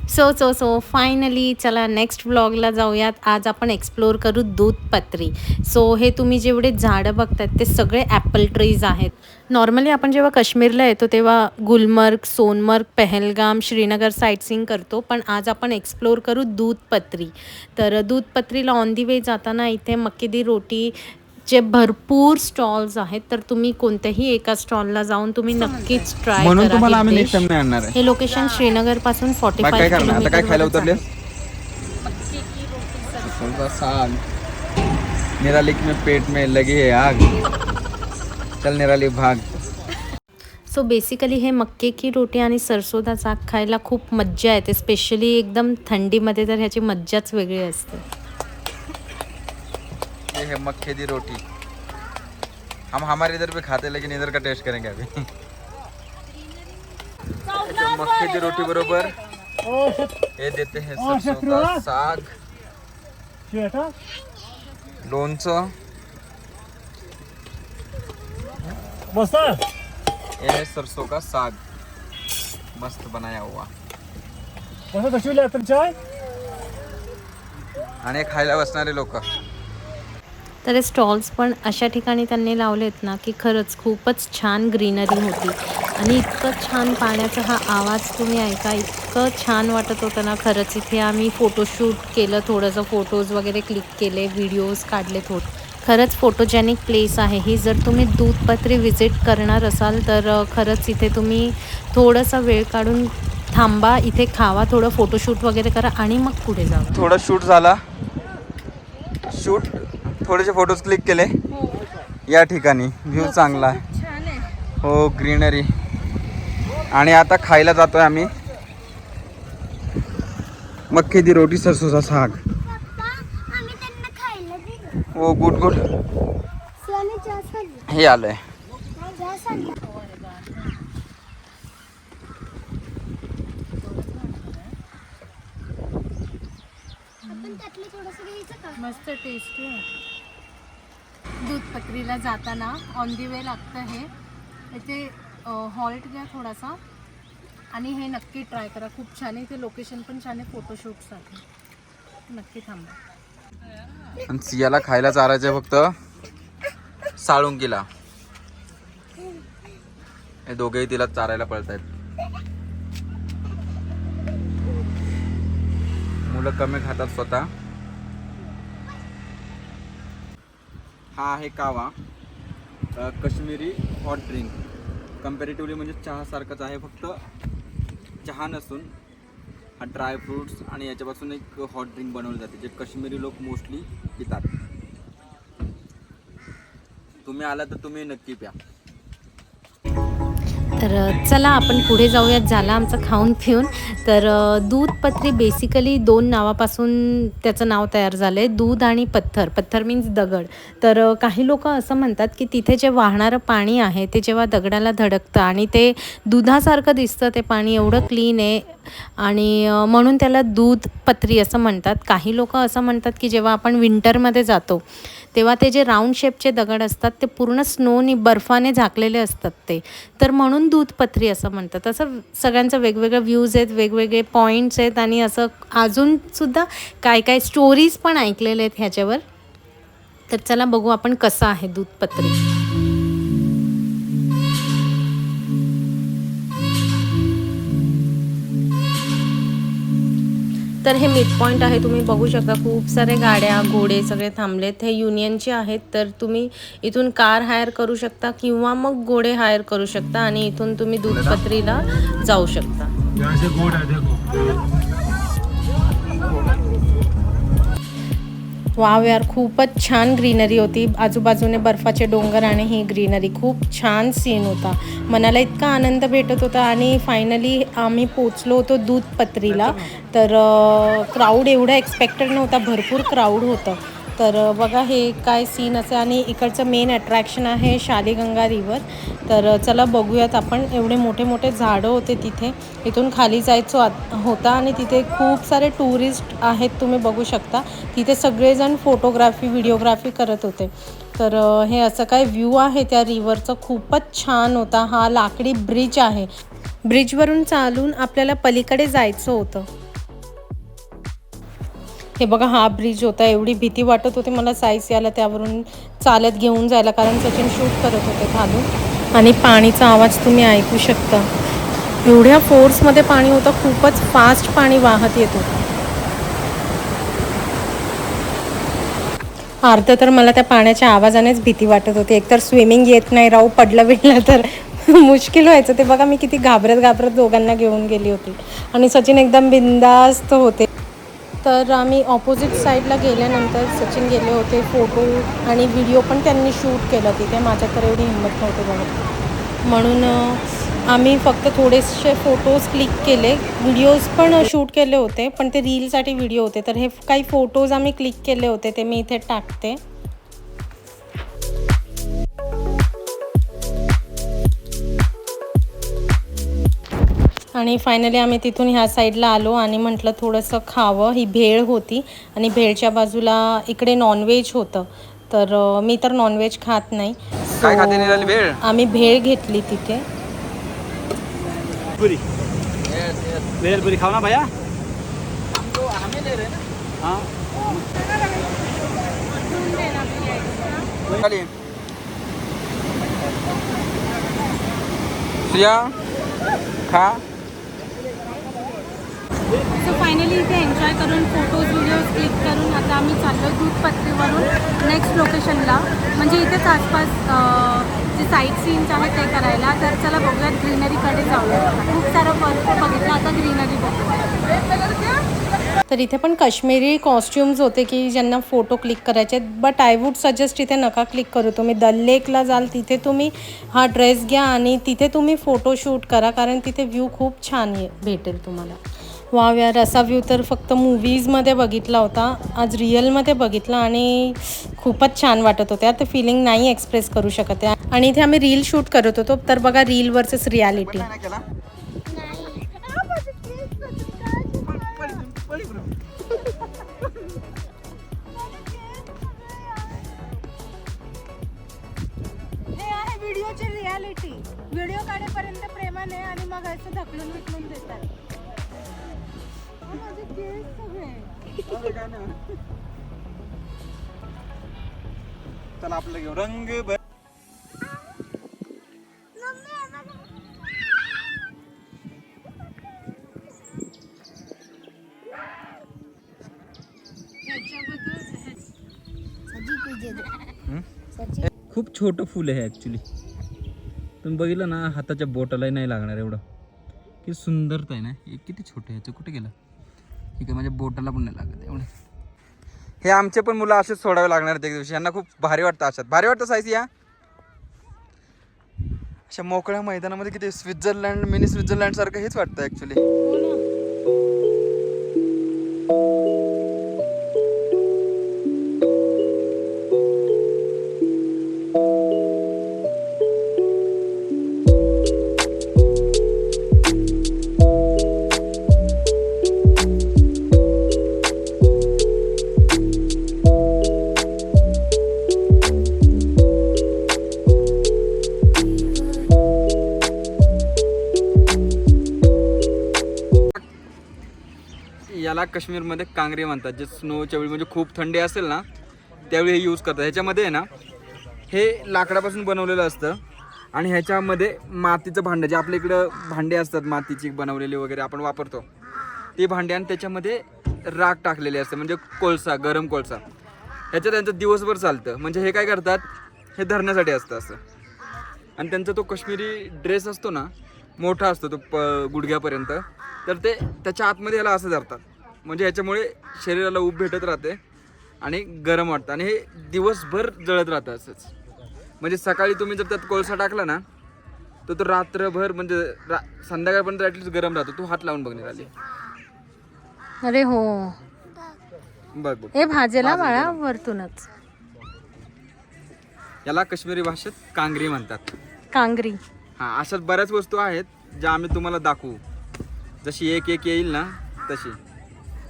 So finally चला next व्लॉगला जाऊयात. आज आपण एक्सप्लोर करू दूधपत्री. हे तुम्ही जेवढे झाडं बघतात ते सगळे ॲपल ट्रीज आहेत. नॉर्मली आपण जेव्हा काश्मीरला येतो तेव्हा गुलमर्ग, सोनमर्ग, पहलगाम, श्रीनगर साईटसीइंग करतो. पण आज आपण एक्सप्लोर करू दूधपत्री. तर दूधपत्रीला ऑन दी वे जाताना इथे मक्के दी रोटी चे भरपूर स्टॉल्स आहेत. तर तुम्ही कोणत्याही एका स्टॉलला जाऊन तुम्ही नक्कीच ट्राय म्हणून करा तुम्हाला हे आम्ही डिश. नेक्स्ट टाइम नाही आणणार आहे. हे लोकेशन श्रीनगरपासून 45 काय करणार आता? काय खायला किलोमीटरवरच उतरले? आहे. सरसों साग. निराली में पेट में लगी है आग. चल निराली भाग. बेसिकली हे मक्के की रोटी आणि सरसोदा साग खायला खूप मज्जा येते. स्पेशली एकदम थंडीमध्ये तर ह्याची मज्जाच वेगळी असते. ये है मक्के दी रोटी. हम हमारे इधर भी खाते लेकिन इधर का टेस्ट करेंगे अभी. मक्के दी रोटी बरोबर ये देते हैं सरसों का साग, लोणचं. ये है सरसों का साग मस्त बनाया हुआ. आणि खायला बसणारे लोक. तर हे स्टॉल्स पण अशा ठिकाणी त्यांनी लावलेत ना की खरंच खूपच छान ग्रीनरी होती. आणि इतकं छान पाण्याचा हा आवाज तुम्ही ऐका, इतकं छान वाटत होतं ना. खरंच इथे आम्ही फोटोशूट केलं, थोडंसं फोटोज वगैरे क्लिक केले, व्हिडिओज काढले खरंच फोटोजेनिक प्लेस आहे ही. जर तुम्ही दूधपत्री व्हिजिट करणार असाल तर खरंच इथे तुम्ही थोडासा वेळ काढून थांबा, इथे खावा, थोडं फोटोशूट वगैरे करा आणि मग पुढे जा. थोडा शूट झाला, थोडेसे फोटोज क्लिक केले. या ठिकाणी व्ह्यू चांगला आहे. हो, ग्रीनरी. आणि आता खायला जातोय आम्ही मक्के दी रोटी सरसोचा साग. हो, गुड. हे आलंय. मस्त टेस्टी आहे. दूधपत्रीला जाताना ऑन दी वे लागतं हे. इथे हॉल्ट घ्या थोडासा आणि हे नक्की ट्राय करा. खूप छान आहे. इथे लोकेशन पण छान आहे फोटोशूटसाठी. नक्की थांबा. आणि सियाला खायला चारायचं फक्त साळुंकीला. हे दोघेही तिला चारायला पळतायत. मुलं कमी खातात स्वतः. हा आहे कावा, काश्मीरी हॉट ड्रिंक. कम्पॅरेटिव्हली म्हणजे चहासारखंच आहे, फक्त चहा नसून हा ड्राय फ्रूट्स आणि याच्यापासून एक हॉट ड्रिंक बनवली जाते जे काश्मीरी लोक मोस्टली पितात. तुम्ही आला तर तुम्ही नक्की प्या. तर चला आपण पुढे जाऊयात. झाला आमचं खाऊन पिऊन. तर दूधपत्री बेसिकली 2 नावापासून त्याचं नाव तयार झालं आहे. दूध आणि पत्थर. पत्थर मीन्स दगड. तर काही लोक असं म्हणतात की तिथे जे वाहणारं पाणी आहे ते जेव्हा दगडाला धडकतं आणि ते दुधासारखं दिसतं, ते पाणी एवढं क्लीन आहे आणि म्हणून त्याला दूधपत्री असं म्हणतात. काही लोक असं म्हणतात की जेव्हा आपण विंटरमध्ये जातो तेव्हा ते जे राऊंड शेपचे दगड असतात ते पूर्ण स्नोनी, बर्फाने झाकलेले असतात ते, तर म्हणून दूधपत्री असं म्हणतात. असं सगळ्यांचं वेगवेगळे व्ह्यूज आहेत, वेगवेगळे पॉईंट्स आहेत आणि असं अजूनसुद्धा काय स्टोरीज पण ऐकलेले आहेत ह्याच्यावर. तर चला बघू आपण कसं आहे दूधपत्री. तर हे मिड पॉईंट आहे. तुम्ही बघू शकता खूप सारे गाड्या, घोडे सगळे थांबलेत. हे युनियनचे आहेत. तर तुम्ही इथून कार हायर करू शकता किंवा मग घोडे हायर करू शकता आणि इथून तुम्ही दूधपत्रीला जाऊ शकता. वाव यार, खूपच छान ग्रीनरी होती. आजूबाजूने बर्फाचे डोंगर आणि ही ग्रीनरी, खूप छान सीन होता. मनाला इतका आनंद भेटत होता. आणि फायनली आम्ही पोचलो होतो दूधपत्रीला. तर क्राऊड एवढा एक्सपेक्टेड नव्हता, भरपूर क्राऊड होतं. तर बघा हे काय सीन असे. आणि इकडचं मेन अट्रॅक्शन आहे शालीगंगा रिवर. तर चला बघूयात आपण. एवढे मोठे मोठे झाडं होते तिथे. इथून खाली जायचं होता आणि तिथे खूप सारे टुरिस्ट आहेत, तुम्ही बघू शकता. तिथे सगळेजण फोटोग्राफी, व्हिडिओग्राफी करत होते. तर हे असं काय व्ह्यू आहे त्या रिव्हरचं, खूपच छान होता. हा लाकडी ब्रिज आहे. ब्रिजवरून चालून आपल्याला पलीकडे जायचं होतं. हे बघा हा ब्रिज होता. एवढी भीती वाटत होती मला साईस याला त्यावरून चालत घेऊन जायला, कारण सचिन शूट करत होते खालून. आणि पाणीचा आवाज तुम्ही ऐकू शकता. एवढ्या फोर्समध्ये पाणी होतं, खूपच फास्ट पाणी वाहत येत होतं. अर्ध तर मला त्या पाण्याच्या आवाजानेच भीती वाटत होती. एकतर स्विमिंग येत नाही, राहू पडलं बिडलं तर मुश्किल व्हायचं. ते बघा मी किती घाबरत दोघांना घेऊन गेली होती. आणि सचिन एकदम बिंदास्त होते. तर आम्ही ऑपोजिट साईडला गेल्यानंतर सचिन गेले होते. फोटो आणि व्हिडिओ पण त्यांनी शूट केलं तिथे. माझ्या तर एवढी हिंमत नव्हती बघा, म्हणून आम्ही फक्त थोडेसे फोटोज क्लिक केले. व्हिडिओज पण शूट केले होते, पण ते रीलसाठी व्हिडिओ होते. तर हे काही फोटोज आम्ही क्लिक केले होते, ते मी इथे टाकते. आणि फायनली आम्ही तिथून ह्या साईडला आलो आणि म्हटलं थोडंसं खावं. ही भेळ होती आणि भेळच्या बाजूला इकडे नॉनव्हेज होतं. तर मी तर नॉनव्हेज खात नाही, काय खाते निघाली भेळ? आम्ही भेळ घेतली तिथे. पूरी भेल पूरी खाओ ना भैया। हाँ सुया खा. सो फायनली इथे एन्जॉय करून फोटोज व्हिडिओज क्लिक करून आता आम्ही चाललो दूधपत्रीवरून नेक्स्ट लोकेशनला, म्हणजे इथेच आसपास जे साईट सीन्स आहेत ते करायला. तर चला बघूयात, ग्रीनरीकडे जाऊया. खूप सारं बघितलं, आता ग्रीनरी बघूया. तर इथे पण काश्मीरी कॉस्ट्युम्स होते की ज्यांना फोटो क्लिक करायचे. बट आय वूड सजेस्ट इथे नका क्लिक करू. तुम्ही दल लेकला जाल, तिथे तुम्ही हा ड्रेस घ्या आणि तिथे तुम्ही फोटो शूट करा, कारण तिथे व्ह्यू खूप छान भेटेल तुम्हाला. वाव यार, असा व्ह्यू तर फक्त मूवीजमध्ये बघितला होता, आज रिअलमध्ये बघितला आणि खूपच छान वाटत होत्या. तर फिलिंग नाही एक्सप्रेस करू शकत आहे. आणि इथे आम्ही रील शूट करत होतो. तर बघा, रील वर्सेस रियालिटी. व्हिडिओची रियालिटी. व्हिडिओ काढेपर्यंत प्रेमाने आणि मग असं ढकलून विकलून देतात. चला आपलं घेऊ रंग भर. खूप छोटं फुल आहे ॲक्च्युली. तुम्ही बघितलं ना, हाताच्या बोटालाही नाही लागणार एवढं. किती सुंदरता आहे ना. हे किती छोटं आहे, कुठे गेलं? ठीक आहे, माझ्या बोटाला पण नाही लागत एवढं. हे आमचे पण मुलं असेच सोडावे लागणार आहेत एक दिवशी. यांना खूप भारी वाटतं. अशात भारी वाटतं साईज. या अशा मोकळ्या मैदानामध्ये किती स्वित्झर्लंड, मिनी स्वित्झर्लंड सारखं हेच वाटतं ॲक्च्युली. याला काश्मीरमध्ये कांगरी म्हणतात. जे स्नोच्या वेळी म्हणजे खूप थंडी असेल ना, त्यावेळी हे यूज करतात. ह्याच्यामध्ये आहे ना, हे लाकडापासून बनवलेलं असतं आणि ह्याच्यामध्ये मातीचं भांडं, जे आपल्या इकडं भांडे असतात मातीची बनवलेली वगैरे आपण वापरतो, ते भांडे, आणि त्याच्यामध्ये राख टाकलेले असते, म्हणजे कोळसा, गरम कोळसा. ह्याच्यात त्यांचं दिवसभर चालतं. म्हणजे हे काय करतात, हे धरण्यासाठी असतं असं. आणि त्यांचा तो काश्मीरी ड्रेस असतो ना, मोठा असतो तो गुडघ्यापर्यंत, तर ते त्याच्या आतमध्ये याला असं धरतात. म्हणजे ह्याच्यामुळे शरीराला ऊब भेटत राहते आणि गरम वाटतं, आणि हे दिवसभर जळत राहतं असंच. म्हणजे सकाळी तुम्ही जर त्यात कोळसा टाकला ना, तर तो रात्रभर म्हणजे संध्याकाळपर्यंत ॲटलीस्ट गरम राहतो. तू हात लावून बघण्यात आली. अरे हो, बघ बघ, हे भाजेला बाळा वरतूनच. याला काश्मीरी भाषेत कांगरी म्हणतात. कांगरी. हां, अशाच बऱ्याच वस्तू आहेत ज्या आम्ही तुम्हाला दाखवू. जशी एक एक येईल ना तशी.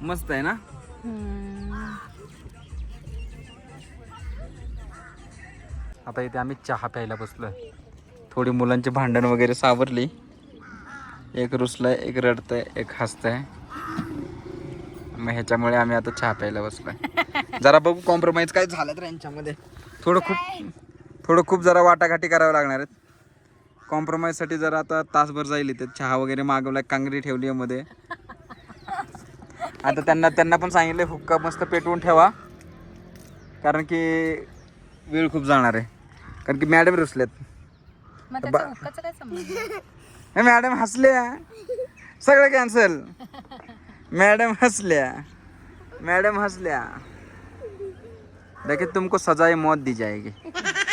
मस्त आहे ना. आता इथे आम्ही चहा प्यायला बसलोय. थोडी मुलांची भांडण वगैरे सावरली. एक रुसलाय, एक रडतंय, एक हसतंय. मग ह्याच्यामुळे आम्ही आता चहा प्यायला बसलोय. जरा बघू कॉम्प्रोमाइज काय झालं तर यांच्यामध्ये. थोडं खूप जरा वाटाघाटी करावं लागणार आहेत. कॉम्प्रोमाइजसाठी जरा आता तासभर जाईल इथे. चहा वगैरे मागवलाय, कांगरी ठेवली आहे मध्ये. आता त्यांना पण सांगितलं हुक्का मस्त पेटवून ठेवा, कारण की वेळ खूप जाणार आहे. कारण की मॅडम रुसलेत. मॅडम हसल्या, सगळं कॅन्सल. मैडम हंसल्या देखिए तुमको सजाए मौत दी जाएगी.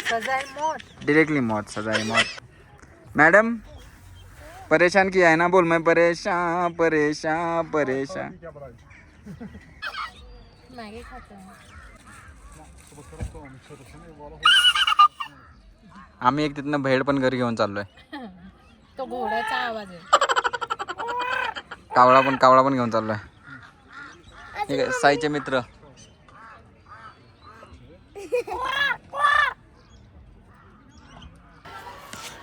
सजाए मौत. डायरेक्टली मौत, सजाए मौत. मैडम परेशान किया है ना, बोल मैं परेशान. मॅगी खातो. आम्ही एक तिथनं भेळ पण घरी घेऊन चाललोय. तो घोड्याचा आवाज आहे. कावळा पण घेऊन चाललोय. ठीक आहे, साईचे मित्र.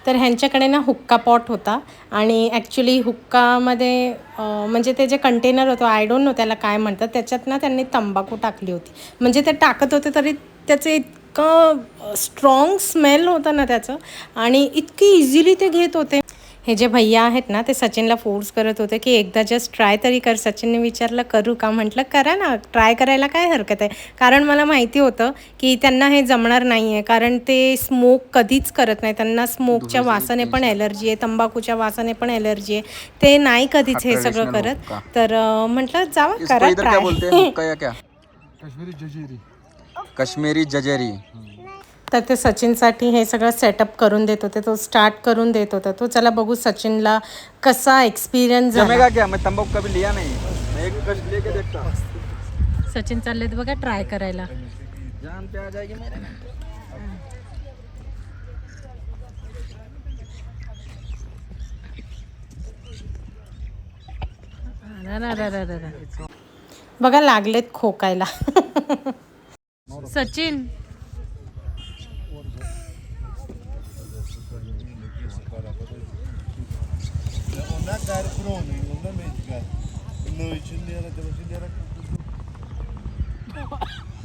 तर ह्यांच्याकडे ना हुक्का पॉट होता आणि ॲक्च्युली हुक्कामध्ये म्हणजे ते जे कंटेनर होतं, आय डोंट नो त्याला काय म्हणतात, त्याच्यात ना त्यांनी तंबाखू टाकली होती. म्हणजे ते टाकत होते तरी त्याचं इतकं स्ट्रॉंग स्मेल होतं ना त्याचं, आणि इतकी इझिली ते घेत होते. हे जे भैया आहेत ना, ते सचिनला फोर्स करत होते की एकदा जस्ट ट्राय तरी कर. सचिनने विचारलं करू का, म्हटलं करा ना, ट्राय करायला काय हरकत आहे. कारण मला माहिती होतं की त्यांना हे जमणार नाही आहे, कारण ते स्मोक कधीच करत नाही. त्यांना स्मोकच्या वासाने पण ॲलर्जी आहे, तंबाखूच्या वासाने पण ॲलर्जी आहे. ते नाही कधीच हे सगळं करत. तर म्हटलं जावा करा ट्राय. कश्मीरी जजेरी. तर ते सचिनसाठी हे सगळं सेटअप करून देत होते, तो स्टार्ट करून देत होता. तो चला बघू सचिनला कसा एक्सपिरियन्स झाला. क्या मैं तंबाकू कभी लिया नहीं, मैं एक कश लेके देखता. सचिन चाललेत बघा ट्राय करायला. जान पे आ जाएगी मेरे. बघा लागलेत खोकायला. सचिन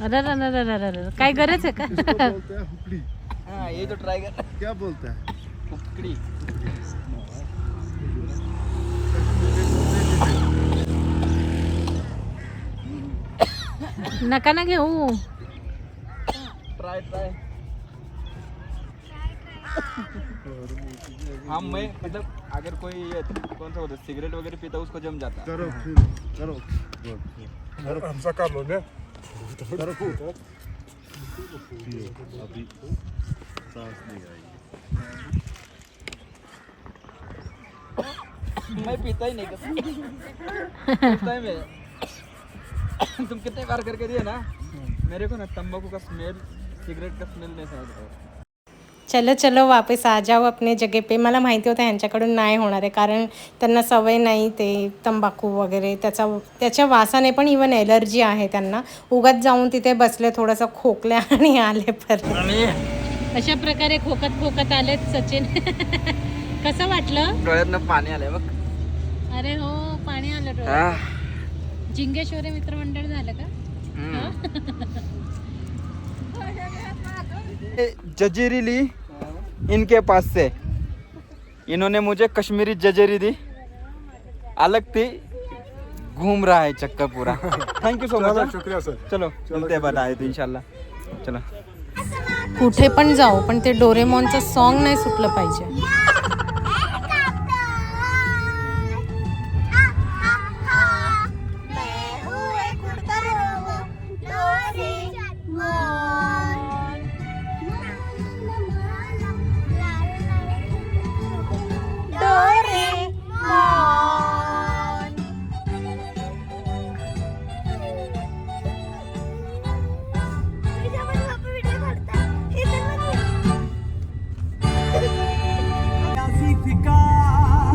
अरे काय गरज आहे का. हाँ ये तो ट्राई कर. क्या बोलता है? उकड़ी. नका ना घेऊ. ट्राई. हाँ मैं मतलब अगर कोई कौन सा होता है सिगरेट वगैरह पीता उसको जम जाता. करो हमसा कर लो ने अभी सांस नहीं आई. मैं पीता ही नहीं कभी. मैं तुम कितने बार करके दिए ना, मेरे को ना तंबाकू का स्मेल, सिगरेट का स्मेल नहीं समझ रहा. चलो वापस आ जाओ अपने जगह पे. मला माहिती होतं ह्यांच्याकडून नाही होणार आहे, कारण त्यांना सवय नाही ते तंबाखू वगैरे, त्याच्या वासाने पण इवन ॲलर्जी आहे त्यांना. उगाच जाऊन तिथे बसले, थोडंसं खोकले आणि आले परत. अशा प्रकारे खोकत आलेत सचिन. कसं वाटलं? डोळ्यातनं पाणी आलंय बघ. अरे हो, पाणी आलं डोळ्यात. जिंगेश्वरी मित्रमंडळ झालं का? जजेरी ली इनके पास से. इन्होंने मुझे कश्मीरी जजेरी दी, अलग थी, घूम रहा है चक्कर पूरा. Thank you so much. शुक्रिया सर. चलो मिलते हैं, बताए तो इंशाल्लाह. चलो. कुठे पण जाऊ पण ते डोरेमॉनचं सॉन्ग नाही सुटलं पाहिजे.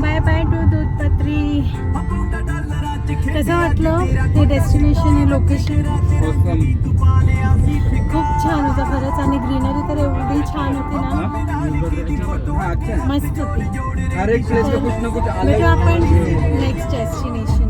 बाय बाय टू दूधपत्री. कसं वाटलं हे डेस्टिनेशन, हे लोकेशन? खूप छान होतं खरंच, आणि ग्रीनरी तर एवढी छान होती ना, मस्त होती. हर एक प्लेस पे कुछ ना कुछ भेटू आपण नेक्स्ट डेस्टिनेशन.